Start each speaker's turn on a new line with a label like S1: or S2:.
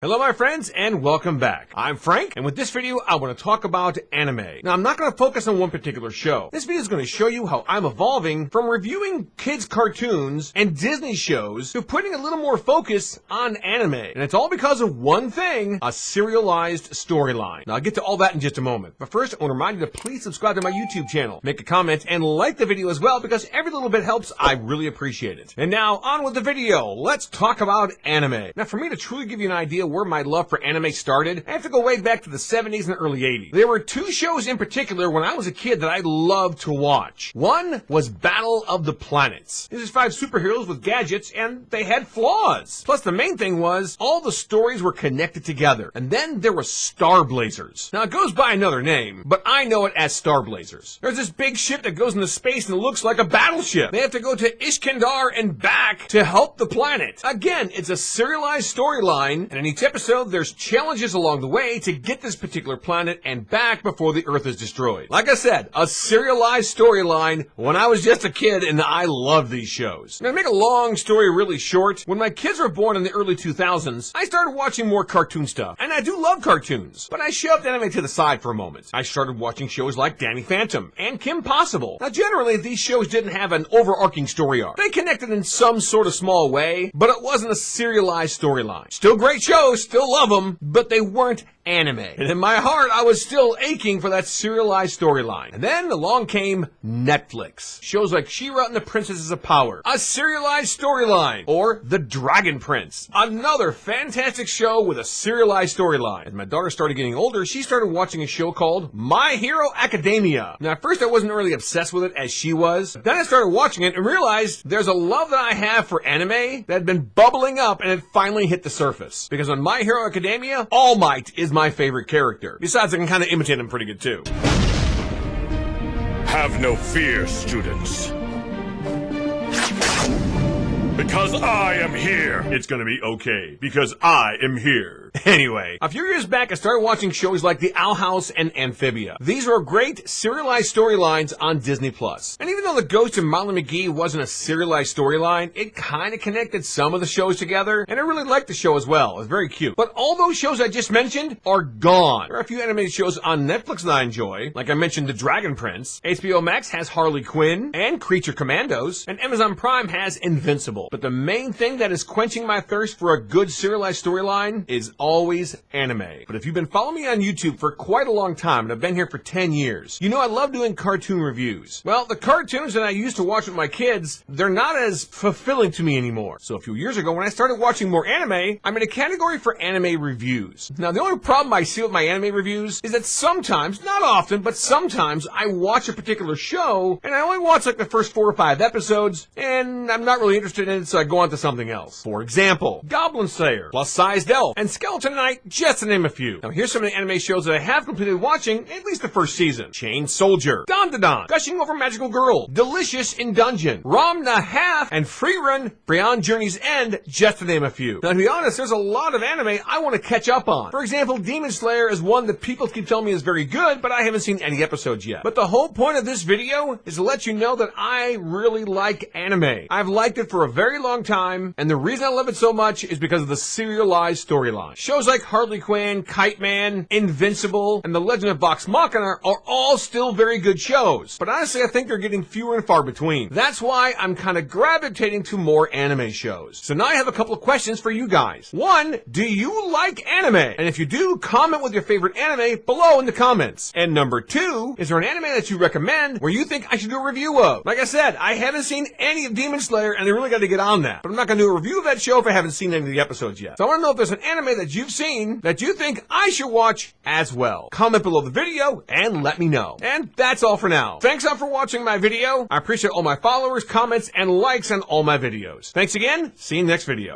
S1: Hello my friends and welcome back. I'm Frank, and with this video I want to talk about anime. Now I'm not going to focus on one particular show. This video is going to show you how I'm evolving from reviewing kids cartoons and Disney shows to putting a little more focus on anime. And it's all because of one thing, a serialized storyline. Now I'll get to all that in just a moment. But first I want to remind you to please subscribe to my YouTube channel, make a comment, and like the video as well because every little bit helps. I really appreciate it. And now on with the video. Let's talk about anime. Now for me to truly give you an idea where my love for anime started, I have to go way back to the 70s and early 80s. There were two shows in particular when I was a kid that I loved to watch. One was Battle of the Planets. These are 5 superheroes with gadgets and they had flaws. Plus the main thing was all the stories were connected together. And then there was Star Blazers. Now it goes by another name, but I know it as Star Blazers. There's this big ship that goes into space and it looks like a battleship. They have to go to Ishkandar and back to help the planet. Again, it's a serialized storyline, and in each episode there's challenges along the way to get this particular planet and back before the Earth is destroyed. Like I said, a serialized storyline when I was just a kid, and I loved these shows. Now to make a long story really short, when my kids were born in the early 2000s, I started watching more cartoon stuff. And I do love cartoons, but I shoved anime to the side for a moment. I started watching shows like Danny Phantom and Kim Possible. Now generally these shows didn't have an overarching story arc. They connected in some sort of small way, but it wasn't a serialized storyline. Still great shows, still love them, but they weren't anime. And in my heart, I was still aching for that serialized storyline. And then along came Netflix. Shows like She-Ra and the Princesses of Power, a serialized storyline, or The Dragon Prince, another fantastic show with a serialized storyline. As my daughter started getting older, she started watching a show called My Hero Academia. Now at first I wasn't really obsessed with it as she was. Then I started watching it and realized there's a love that I have for anime that had been bubbling up and it finally hit the surface. Because on My Hero Academia, All Might is my favorite character. Besides, I can kind of imitate him pretty good too.
S2: Have no fear, students. Because I am here.
S1: It's gonna be okay, because I am here. Anyway, a few years back I started watching shows like The Owl House and Amphibia. These were great serialized storylines on Disney+. And even though The Ghost of Marley McGee wasn't a serialized storyline, it kind of connected some of the shows together, and I really liked the show as well. It was very cute. But all those shows I just mentioned are gone. There are a few animated shows on Netflix that I enjoy, like I mentioned The Dragon Prince. HBO Max has Harley Quinn and Creature Commandos, and Amazon Prime has Invincible. But the main thing that is quenching my thirst for a good serialized storyline is always anime. But if you've been following me on YouTube for quite a long time, and I've been here for 10 years, you know I love doing cartoon reviews. Well, the cartoons that I used to watch with my kids, they're not as fulfilling to me anymore. So a few years ago, when I started watching more anime, I made a category for anime reviews. Now, the only problem I see with my anime reviews is that sometimes, not often, but sometimes I watch a particular show, and I only watch like the first 4 or 5 episodes, and I'm not really interested in it, so I go on to something else. For example, Goblin Slayer, Plus Sized Elf, and Skeleton Knight, just to name a few. Now here's some of the anime shows that I have completed watching, at least the first season. Chain Soldier, Don Gushing Over Magical Girl, Delicious in Dungeon, Ram Half, and Freerun Beyond Journey's End, just to name a few. Now to be honest, there's a lot of anime I want to catch up on. For example, Demon Slayer is one that people keep telling me is very good, but I haven't seen any episodes yet. But the whole point of this video is to let you know that I really like anime. I've liked it for a very long time, and the reason I love it so much is because of the serialized storyline. Shows like Harley Quinn, Kite Man, Invincible, and The Legend of Vox Machina are all still very good shows, but honestly I think they're getting fewer and far between. That's why I'm kind of gravitating to more anime shows. So now I have a couple of questions for you guys. 1, do you like anime? And if you do, comment with your favorite anime below in the comments. And number 2, is there an anime that you recommend where you think I should do a review of? Like I said, I haven't seen any of Demon Slayer, and I really got to get on that. But I'm not going to do a review of that show if I haven't seen any of the episodes yet. So I want to know if there's an anime that you've seen that you think I should watch as well. Comment below the video and let me know. And that's all for now. Thanks all for watching my video. I appreciate all my followers, comments, and likes on all my videos. Thanks again. See you in the next video.